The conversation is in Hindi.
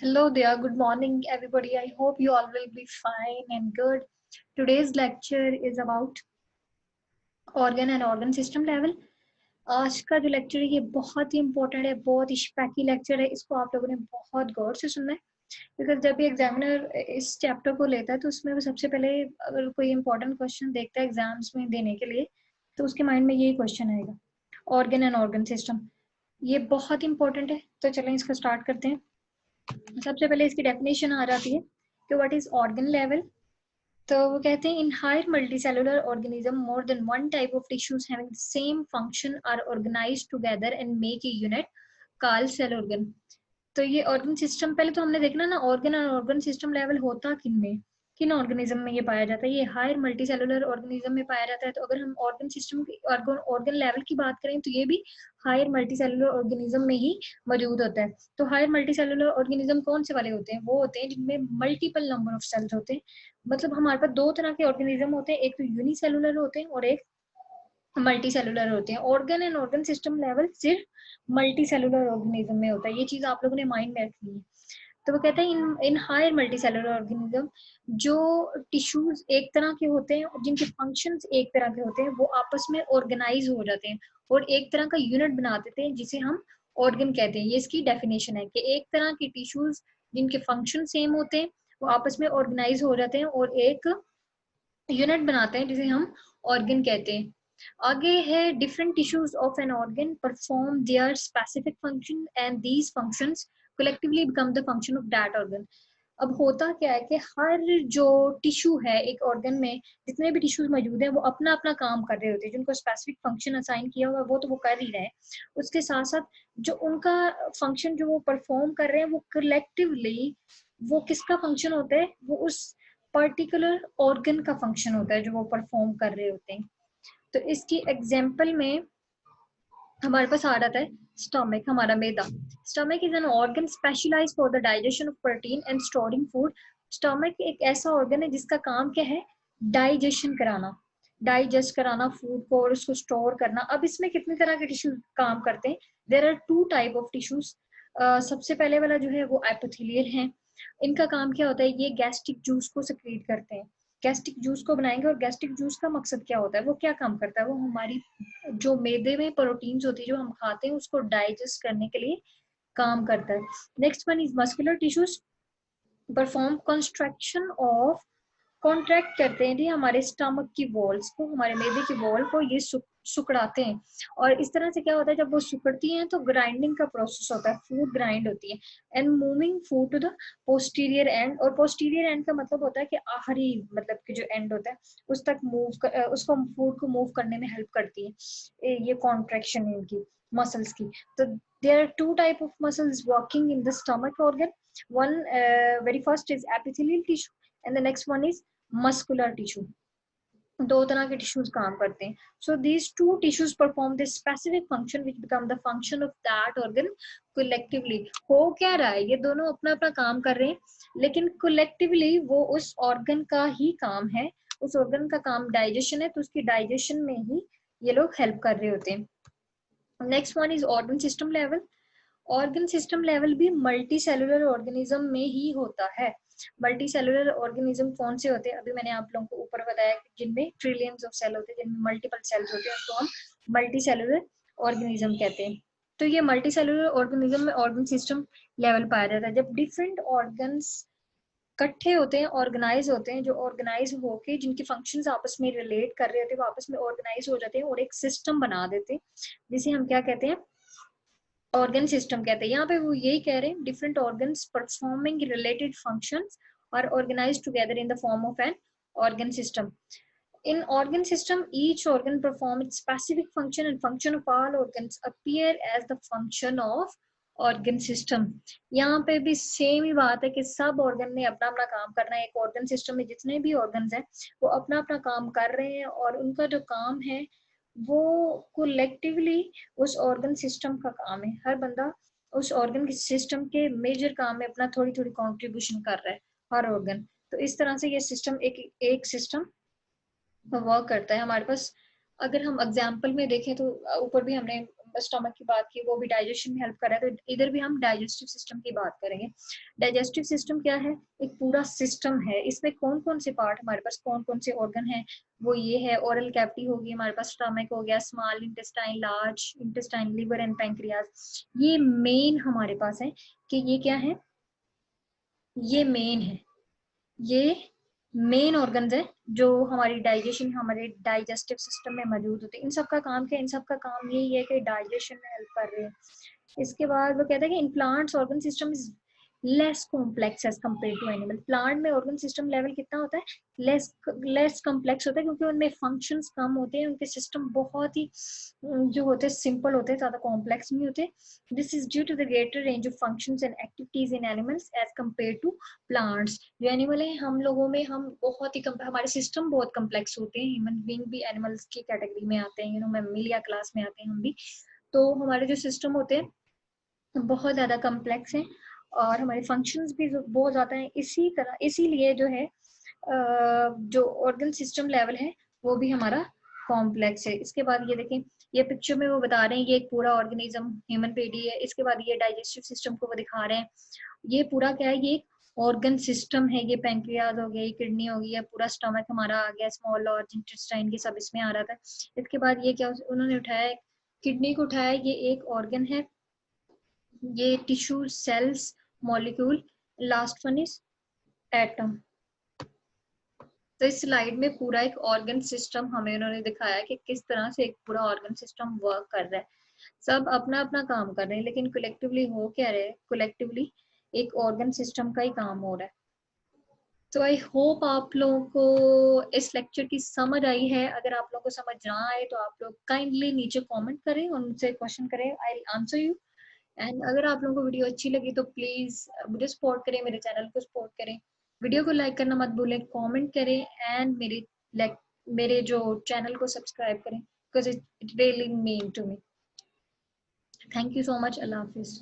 Hello there, good morning everybody. I hope you all will be fine and good. Today's lecture is about organ and organ system level. आज का जो लेक्चर है ये बहुत ही इंपॉर्टेंट है, बहुत ही स्पेकी लेक्चर है. इसको आप लोगों ने बहुत गौर से सुनना है, बिकॉज जब भी एग्जामिनर इस चैप्टर को लेता है तो उसमें वो सबसे पहले अगर कोई इंपॉर्टेंट क्वेश्चन देखता है एग्जाम्स में देने के लिए तो उसके माइंड में यही क्वेश्चन आएगा, ऑर्गन एंड ऑर्गन सिस्टम. ये बहुत इंपॉर्टेंट है. तो चलें इसको स्टार्ट करते हैं. सबसे पहले इसकी डेफिनेशन आ जाती है कि व्हाट इज ऑर्गन लेवल. तो वो कहते हैं in higher multicellular organism more than one type of tissues having the same function are organised together and make a unit called cell organ. तो ये ऑर्गन सिस्टम पहले तो हमने देखना ना, ऑर्गन और ऑर्गन सिस्टम लेवल होता किन में, किन ऑर्गेनिज्म में ये पाया जाता है. ये हायर मल्टीसेलुलर ऑर्गेनिज्म में पाया जाता है. तो अगर हम ऑर्गन सिस्टम की ऑर्गन लेवल की बात करें तो ये भी हायर मल्टीसेलुलर ऑर्गेनिज्म में ही मौजूद होता है. तो हायर मल्टीसेलुलर ऑर्गेनिज्म कौन से वाले होते हैं? वो होते हैं जिनमें मल्टीपल नंबर ऑफ सेल्स होते हैं. मतलब हमारे पास दो तरह के ऑर्गेनिज्म होते हैं, एक तो यूनिसेलुलर होते हैं और एक मल्टी सेलुलर होते हैं. Organ and organ system level सिर्फ मल्टी सेलुलर ऑर्गेनिज्म में होता है. ये चीज आप लोगों ने माइंड में रखनी है. तो वो कहते हैं in in higher multicellular organism जो टिश्यूज एक तरह के होते हैं और जिनके फंक्शंस एक तरह के होते हैं वो आपस में ऑर्गेनाइज हो जाते हैं और एक तरह का यूनिट बना देते हैं जिसे हम ऑर्गन कहते हैं. ये इसकी डेफिनेशन है कि एक तरह के टिश्यूज जिनके फंक्शन सेम होते हैं वो आपस में ऑर्गेनाइज हो जाते हैं और एक यूनिट बनाते हैं जिसे हम ऑर्गन कहते हैं. आगे है different tissues of an organ perform there specific function and these functions collectively become the function of that organ. अब होता क्या है कि हर जो टिश्यू है एक ऑर्गन में, जितने भी टिश्यूज मौजूद हैं वो अपना अपना काम कर रहे होते हैं. जिनको स्पेसिफिक फंक्शन असाइन किया हुआ है वो तो वो कर ही रहे हैं. उसके साथ साथ जो उनका फंक्शन जो वो परफॉर्म कर रहे हैं वो कलेक्टिवली वो किसका फंक्शन होता है, वो उस पर्टिकुलर ऑर्गन का फंक्शन होता है जो वो परफॉर्म कर रहे होते हैं. तो इसकी एग्जाम्पल में हमारे पास आ जाता है स्टमक, हमारा मैदा. Stomach is an organ specialise for the digestion of protein and storing food. Stomach एक ऐसा ऑर्गन है जिसका काम क्या है, डाइजेशन कराना, डाइजेस्ट कराना फूड को और उसको स्टोर करना. अब इसमें कितनी तरह के टिश्यू काम करते हैं? There are two type of tissues. सबसे पहले वाला जो है वो एपिथेलियल है. इनका काम क्या होता है, ये गैस्ट्रिक जूस को सिक्रीट करते हैं. गैस्ट्रिक जूस को बनाएंगे और गैस्ट्रिक जूस का मकसद क्या होता है, वो क्या काम करता है, वो हमारी जो मैदे में प्रोटीन्स होती है जो हम खाते हैं उसको डाइजेस्ट करने के लिए काम करता है. Next one is muscular tissues perform construction of, contract करते हैं जी हमारे स्टमक की वॉल्स को, हमारे मैदे की वॉल को ये सुकड़ाते हैं. और इस तरह से क्या होता है, जब वो सुकड़ती हैं तो ग्राइंडिंग का प्रोसेस होता है, फूड ग्राइंड होती है and moving food to the posterior end. और पोस्टीरियर एंड का मतलब होता है कि आखिरी, मतलब कि जो एंड होता है उस तक उसको फूड को मूव करने में हेल्प करती है ये कॉन्ट्रैक्शन है इनकी मसल्स की. तो there are two type of muscles working in the stomach organ. One very first is epithelial tissue and the next one is muscular tissue. दो तरह के टिश्यूज काम करते हैं. So these two tissues perform the specific function which become the function of that organ collectively. हो क्या रहा है, ये दोनों अपना अपना काम कर रहे हैं लेकिन कलेक्टिवली वो उस ऑर्गन का ही काम है. उस ऑर्गन का काम डाइजेशन है तो उसकी डाइजेशन में ही ये लोग हेल्प कर रहे होते हैं. Next one is organ system level. Organ system level भी मल्टी सेलुलर ऑर्गेनिज्म में ही होता है. मल्टी सेलुलर ऑर्गेनिज्म कौन से होते हैं, अभी मैंने आप लोगों को ऊपर बताया जिनमें ट्रिलियंस ऑफ सेल होते हैं, जिनमें मल्टीपल सेल्स होते हैं तो हम मल्टी सेलुलर ऑर्गेनिज्म कहते हैं. तो ये मल्टी सेलुलर ऑर्गेनिज्म में ऑर्गन सिस्टम लेवल पाया जाता है जब डिफरेंट ऑर्गन्स इकट्ठे होते हैं, ऑर्गेनाइज होते हैं, जो ऑर्गेनाइज होके जिनके फंक्शंस आपस में रिलेट कर रहे होते हैं वो आपस में ऑर्गेनाइज हो जाते हैं और एक सिस्टम बना देते हैं जिसे हम क्या कहते हैं, ऑर्गन सिस्टम कहते हैं. यहाँ पे वो यही कह रहे हैं different organs performing related functions are organised together in the form of an organ system. In organ system, each organ perform its specific function and function of all organs appear as the function of organ system. यहाँ पे भी सेम ही बात है कि सब ऑर्गन ने अपना अपना काम करना है. एक ऑर्गन सिस्टम में जितने भी ऑर्गन्स हैं वो अपना अपना काम कर रहे हैं और उनका जो काम है वो कलेक्टिवली उस ऑर्गन सिस्टम का काम है. हर बंदा उस ऑर्गन के सिस्टम के मेजर काम में अपना थोड़ी थोड़ी कंट्रीब्यूशन कर रहा है, हर ऑर्गन. तो इस तरह से ये सिस्टम एक सिस्टम वर्क करता है हमारे पास. अगर हम एग्जाम्पल में देखें तो ऊपर भी हमने स्टमक की बात की, वो भी डाइजेशन में हेल्प कर रहा है, तो इधर भी हम डाइजेस्टिव सिस्टम की बात करेंगे। डाइजेस्टिव सिस्टम क्या है? एक पूरा सिस्टम है, इसमें कौन कौन से पार्ट हमारे पास, कौन कौन से ऑर्गन है, वो ये है। ओरल कैविटी होगी हमारे पास, स्टमक हो गया, small intestine, large intestine, liver and pancreas. ये मेन हमारे पास है कि ये क्या है, ये मेन है, ये मेन ऑर्गन्स है जो हमारी डाइजेशन, हमारे डाइजेस्टिव सिस्टम में मौजूद होते हैं। इन सब का काम क्या है? इन सब का काम यही है कि डाइजेशन में हेल्प कर रहे हैं। इसके बाद वो कहते हैं कि in plants organ system is less complex as compare to animal. Plant में ऑर्गन सिस्टम लेवल कितना होता है? लेस कॉम्प्लेक्स होता है, क्योंकि उनमें फंक्शंस कम होते हैं, उनके सिस्टम बहुत ही जो होते हैं सिंपल होते हैं, ज्यादा कॉम्प्लेक्स नहीं होते। This is due to the greater range of functions and activities in animals as compare to plants. जो एनिमल है, हम लोगों में हम बहुत ही हमारे सिस्टम बहुत कम्प्लेक्स होते हैं। ह्यूमन बीइंग भी एनिमल्स की कैटेगरी में आते हैं, मैमिलिया क्लास में आते हैं हम भी। तो हमारे जो सिस्टम होते हैं बहुत ज्यादा कम्प्लेक्स है, और हमारे फंक्शंस भी बहुत ज्यादा है। इसी तरह इसीलिए जो है जो ऑर्गन सिस्टम लेवल है वो भी हमारा कॉम्प्लेक्स है। इसके बाद ये देखें, ये पिक्चर में वो बता रहे हैं ये एक पूरा ऑर्गेनिज्म ह्यूमन बेडी है। इसके बाद ये डाइजेस्टिव सिस्टम को वो दिखा रहे हैं। ये पूरा क्या है? ये ऑर्गन सिस्टम है। ये पैंक्रियाज हो गया, ये किडनी हो गई, पूरा स्टमक हमारा आ गया, स्मॉल और इंटेस्टाइन के सब इसमें आ रहा था। इसके बाद ये क्या उन्होंने उठाया? किडनी को उठाया। ये एक ऑर्गन है, ये tissue, cells, molecule, last one is atom. तो इस स्लाइड में पूरा एक ऑर्गन सिस्टम हमें उन्होंने दिखाया कि किस तरह से एक पूरा ऑर्गन सिस्टम वर्क कर रहा है। सब अपना अपना काम कर रहे हैं, लेकिन कलेक्टिवली हो क्या रहे हैं? कलेक्टिवली एक ऑर्गन सिस्टम का ही काम हो रहा है। तो आई होप आप लोगों को इस लेक्चर की समझ आई है। अगर आप लोगों को समझ ना आए तो आप लोग काइंडली नीचे कमेंट करें और मुझसे क्वेश्चन करें, I will answer you. And अगर आप लोगों को वीडियो अच्छी लगी तो प्लीज मुझे सपोर्ट करें, मेरे चैनल को सपोर्ट करें, वीडियो को लाइक करना मत भूलें, कमेंट करें, एंड मेरे जो चैनल को सब्सक्राइब करें, because it really mean to me. Thank you so much. अल्लाह हाफिज।